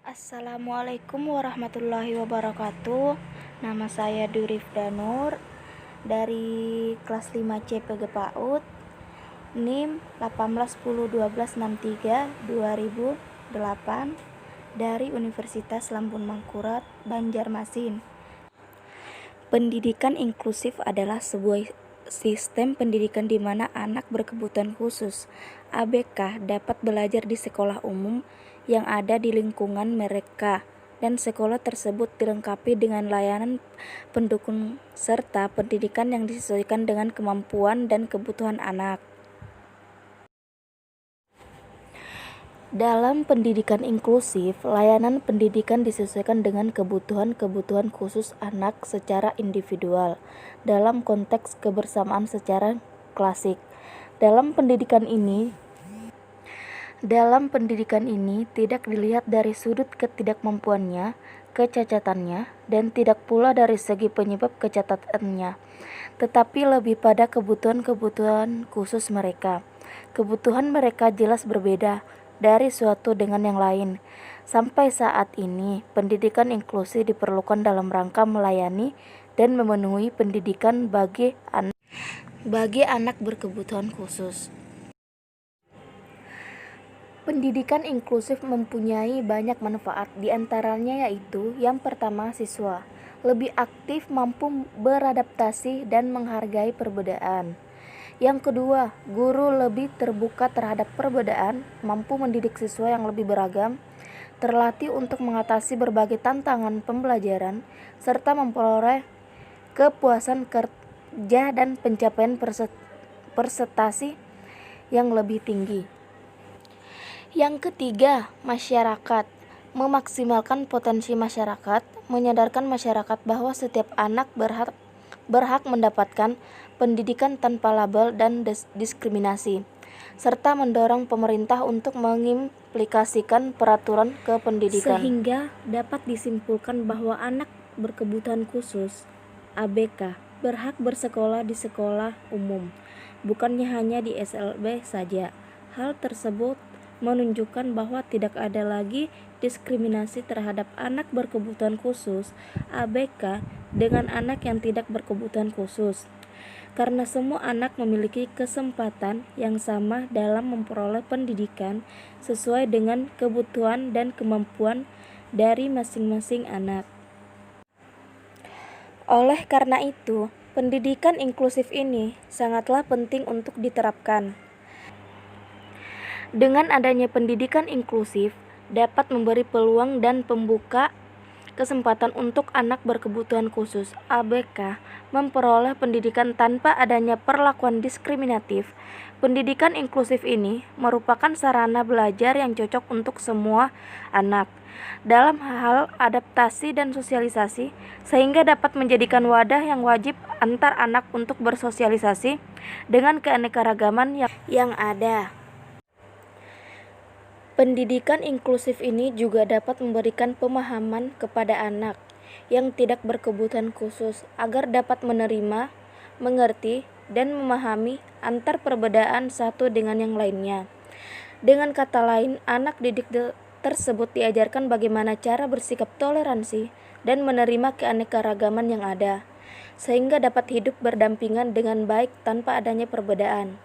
Assalamualaikum warahmatullahi wabarakatuh. Nama saya Durif Danur dari kelas 5C PG PAUD, NIM 18101263 2008 dari Universitas Lampung Mangkurat, Banjarmasin. Pendidikan inklusif adalah sebuah sistem pendidikan di mana anak berkebutuhan khusus (ABK) dapat belajar di sekolah umum yang ada di lingkungan mereka, dan sekolah tersebut dilengkapi dengan layanan pendukung serta pendidikan yang disesuaikan dengan kemampuan dan kebutuhan anak. Dalam pendidikan inklusif, layanan pendidikan disesuaikan dengan kebutuhan-kebutuhan khusus anak secara individual dalam konteks kebersamaan secara klasik. Dalam pendidikan ini tidak dilihat dari sudut ketidakmampuannya, kecacatannya, dan tidak pula dari segi penyebab kecacatannya, tetapi lebih pada kebutuhan-kebutuhan khusus mereka. Kebutuhan mereka jelas berbeda dari suatu dengan yang lain. Sampai saat ini, pendidikan inklusi diperlukan dalam rangka melayani dan memenuhi pendidikan bagi anak berkebutuhan khusus. Pendidikan inklusif mempunyai banyak manfaat, diantaranya yaitu: yang pertama, siswa lebih aktif, mampu beradaptasi dan menghargai perbedaan. Yang kedua, guru lebih terbuka terhadap perbedaan, mampu mendidik siswa yang lebih beragam, terlatih untuk mengatasi berbagai tantangan pembelajaran, serta memperoleh kepuasan kerja dan pencapaian prestasi yang lebih tinggi. Yang ketiga, masyarakat memaksimalkan potensi masyarakat, menyadarkan masyarakat bahwa setiap anak berhak mendapatkan pendidikan tanpa label dan diskriminasi, serta mendorong pemerintah untuk mengimplementasikan peraturan kependidikan. Sehingga dapat disimpulkan bahwa anak berkebutuhan khusus (ABK) berhak bersekolah di sekolah umum, bukannya hanya di SLB saja. Hal tersebut menunjukkan bahwa tidak ada lagi diskriminasi terhadap anak berkebutuhan khusus (ABK) dengan anak yang tidak berkebutuhan khusus, karena semua anak memiliki kesempatan yang sama dalam memperoleh pendidikan sesuai dengan kebutuhan dan kemampuan dari masing-masing anak. Oleh karena itu, pendidikan inklusif ini sangatlah penting untuk diterapkan. Dengan adanya pendidikan inklusif dapat memberi peluang dan membuka kesempatan untuk anak berkebutuhan khusus (ABK) memperoleh pendidikan tanpa adanya perlakuan diskriminatif. Pendidikan inklusif ini merupakan sarana belajar yang cocok untuk semua anak dalam hal adaptasi dan sosialisasi, sehingga dapat menjadikan wadah yang wajib antar anak untuk bersosialisasi dengan keanekaragaman yang ada. Pendidikan inklusif ini juga dapat memberikan pemahaman kepada anak yang tidak berkebutuhan khusus agar dapat menerima, mengerti, dan memahami antar perbedaan satu dengan yang lainnya. Dengan kata lain, anak didik tersebut diajarkan bagaimana cara bersikap toleransi dan menerima keanekaragaman yang ada, sehingga dapat hidup berdampingan dengan baik tanpa adanya perbedaan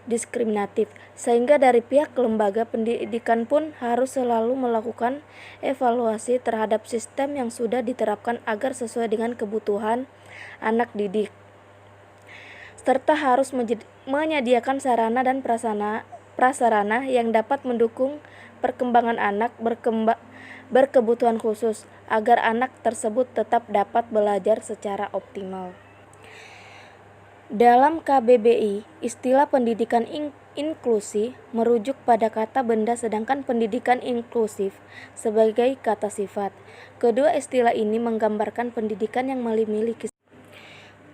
diskriminatif, sehingga dari pihak lembaga pendidikan pun harus selalu melakukan evaluasi terhadap sistem yang sudah diterapkan agar sesuai dengan kebutuhan anak didik, serta harus menyediakan sarana dan prasarana yang dapat mendukung perkembangan anak berkebutuhan khusus agar anak tersebut tetap dapat belajar secara optimal. Dalam KBBI, istilah pendidikan inklusi merujuk pada kata benda, sedangkan pendidikan inklusif sebagai kata sifat. Kedua istilah ini menggambarkan pendidikan yang memiliki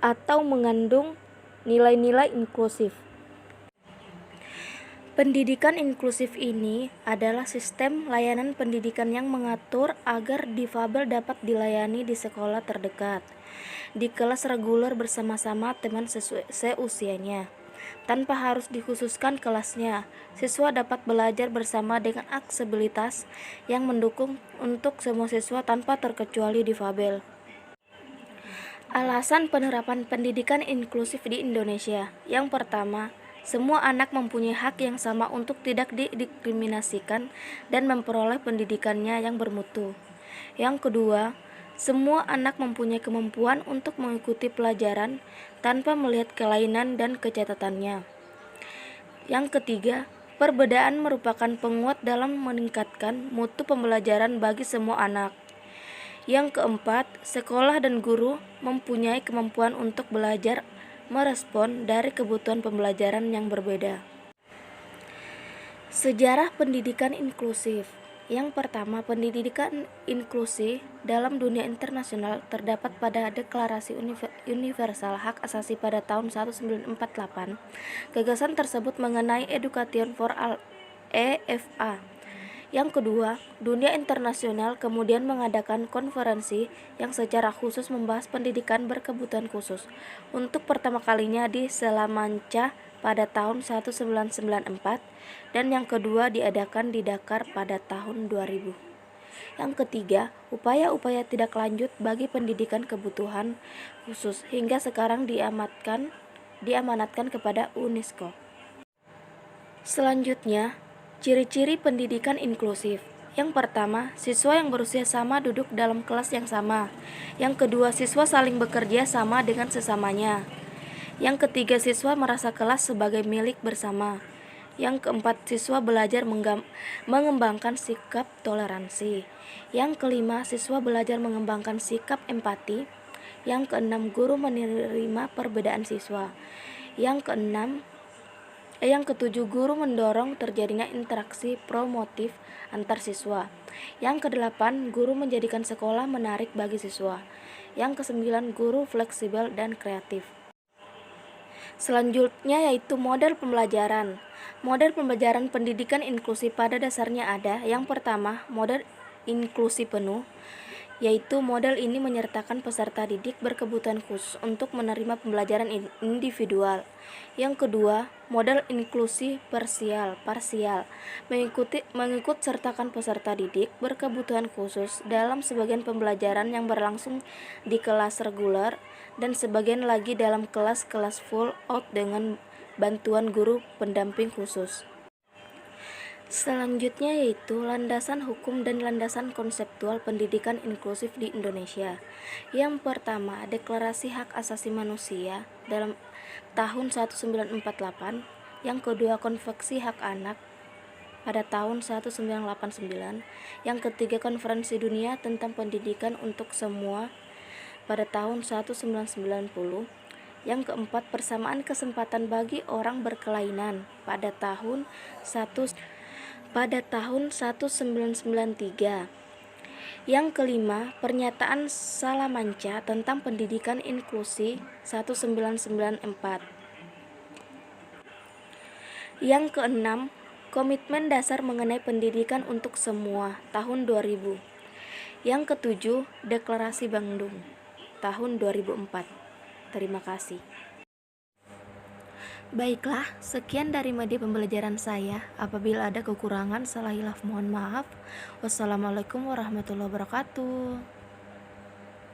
atau mengandung nilai-nilai inklusif. Pendidikan inklusif ini adalah sistem layanan pendidikan yang mengatur agar difabel dapat dilayani di sekolah terdekat, di kelas reguler bersama-sama teman seusianya, tanpa harus dikhususkan kelasnya. Siswa dapat belajar bersama dengan aksesibilitas yang mendukung untuk semua siswa tanpa terkecuali difabel. Alasan penerapan pendidikan inklusif di Indonesia. Yang pertama, semua anak mempunyai hak yang sama untuk tidak didiskriminasikan dan memperoleh pendidikannya yang bermutu. Yang kedua, semua anak mempunyai kemampuan untuk mengikuti pelajaran tanpa melihat kelainan dan kecatatannya. Yang ketiga, perbedaan merupakan penguat dalam meningkatkan mutu pembelajaran bagi semua anak. Yang keempat, sekolah dan guru mempunyai kemampuan untuk belajar merespon dari kebutuhan pembelajaran yang berbeda. Sejarah pendidikan inklusif. Yang pertama, pendidikan inklusi dalam dunia internasional terdapat pada Deklarasi Universal Hak Asasi pada tahun 1948. Gagasan tersebut mengenai Education for All (EFA). Yang kedua, dunia internasional kemudian mengadakan konferensi yang secara khusus membahas pendidikan berkebutuhan khusus untuk pertama kalinya di Salamanca pada tahun 1994 dan yang kedua diadakan di Dakar pada tahun 2000. Yang ketiga, upaya-upaya tidak lanjut bagi pendidikan kebutuhan khusus hingga sekarang diamanatkan kepada UNESCO. Selanjutnya, ciri-ciri pendidikan inklusif. Yang pertama, siswa yang berusia sama duduk dalam kelas yang sama. Yang kedua, siswa saling bekerja sama dengan sesamanya. Yang ketiga, siswa merasa kelas sebagai milik bersama. Yang keempat, siswa belajar mengembangkan sikap toleransi. Yang kelima, siswa belajar mengembangkan sikap empati. Yang keenam, guru menerima perbedaan siswa. Yang ketujuh, guru mendorong terjadinya interaksi promotif antar siswa. Yang kedelapan, guru menjadikan sekolah menarik bagi siswa. Yang kesembilan, guru fleksibel dan kreatif. Selanjutnya yaitu model pembelajaran. Model pembelajaran pendidikan inklusi pada dasarnya ada. Yang pertama, model inklusi penuh, yaitu model ini menyertakan peserta didik berkebutuhan khusus untuk menerima pembelajaran individual. Yang kedua, model inklusi parsial, mengikut sertakan peserta didik berkebutuhan khusus dalam sebagian pembelajaran yang berlangsung di kelas reguler dan sebagian lagi dalam kelas-kelas full out dengan bantuan guru pendamping khusus. Selanjutnya yaitu landasan hukum dan landasan konseptual pendidikan inklusif di Indonesia. Yang pertama, Deklarasi Hak Asasi Manusia dalam tahun 1948. Yang kedua, Konvensi Hak Anak pada tahun 1989. Yang ketiga, Konferensi Dunia tentang Pendidikan untuk Semua pada tahun 1990. Yang keempat, Persamaan Kesempatan bagi Orang Berkelainan pada tahun 1993. Yang kelima, Pernyataan Salamanca tentang Pendidikan Inklusi 1994. Yang keenam, Komitmen Dasar Mengenai Pendidikan untuk Semua tahun 2000. Yang ketujuh, Deklarasi Bandung tahun 2004. Terima kasih. Baiklah, sekian dari media pembelajaran saya. Apabila ada kekurangan, salah hilaf mohon maaf. Wassalamualaikum warahmatullahi wabarakatuh.